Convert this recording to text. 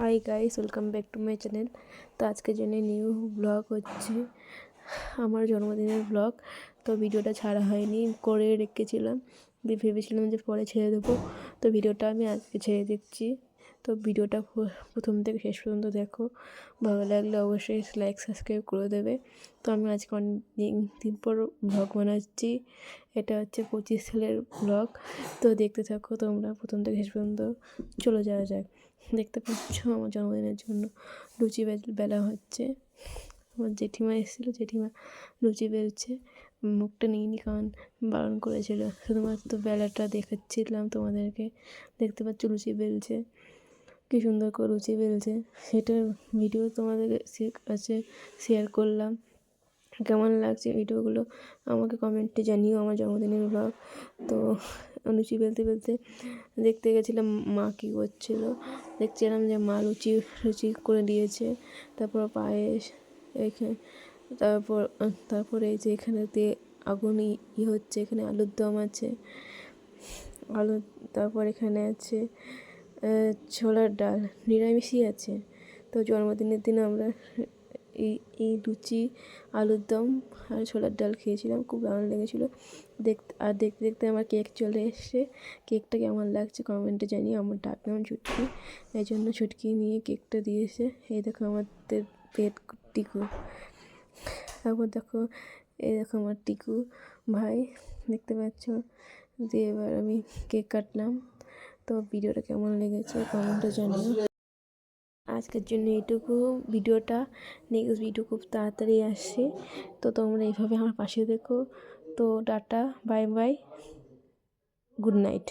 Hi guys, welcome back to my channel. তো আজকের জন্য নিউ ব্লগ হচ্ছে আমার জন্মদিনের ব্লগ। তো ভিডিওটা ছাড়া হয়নি, করে রেখেছিলাম, দিয়ে ভেবেছিলাম যে পরে ছেড়ে দেবো। তো ভিডিওটা আমি আজকে ছেড়ে দিচ্ছি। তো ভিডিওটা প্রথম থেকে শেষ পর্যন্ত দেখো, ভালো লাগলে অবশ্যই লাইক সাবস্ক্রাইব করে দেবে। তো আমি আজকে অনেক দিন পর ব্লগ বানাচ্ছি। এটা হচ্ছে 25 সালের ব্লগ। তো দেখতে থাকো তোমরা প্রথম থেকে শেষ পর্যন্ত। চলে যাওয়া যাক। দেখতে পাচ্ছ আমার জন্মদিনের জন্য লুচি বেলা হচ্ছে। আমার জেঠিমা এসেছিলো, জেঠিমা লুচি বেলছে। মুখটা নিইনি কারণ বারণ করেছিল, শুধুমাত্র বেলাটা দেখাচ্ছিলাম তোমাদেরকে। দেখতে পাচ্ছ লুচি বেলছে, কী সুন্দর করে লুচি বেলছে। সেটার ভিডিও তোমাদের কাছে শেয়ার করলাম। কেমন লাগছে ভিডিওগুলো আমাকে কমেন্টে জানিও। আমার জন্মদিনের ব্লগ। তো লুচি বেলতে বেলতে দেখতে গেছিলাম মা কী করছিলো। দেখছিলাম যে মা লুচি করে দিয়েছে, তারপর পায়েস এখানে, তারপরে এই যে এখানেতে আগুন হচ্ছে, এখানে আলুর দম আছে, তারপর এখানে আছে ছোলার ডাল, নিরামিষই আছে। তো জন্মদিনের দিন আমরা এই লুচি, আলুর দম আর ছোলার ডাল খেয়েছিলাম, খুব ভালো লেগেছিলো। দেখতে দেখতে আমার কেক চলে এসছে। কেকটা কেমন লাগছে কমেন্টে জানিয়ে। আমার ডাক নাম ছুটকি, এই জন্য ছুটকি নিয়ে কেকটা দিয়েছে। এই দেখো আমাদের টিকু, তারপর দেখো এই দেখো আমার টিকু ভাই, দেখতে পাচ্ছ। দিয়ে এবার আমি কেক কাটলাম। তো ভিডিওটা কেমন লেগেছে কমেন্টে জানিও। আজকের জন্য এইটুকু ভিডিওটা। নেক্সট ভিডিও খুব তাড়াতাড়ি আসছে। তো তোমরা এইভাবে আমার পাশে দেখো। তো tata, bye bye, good night.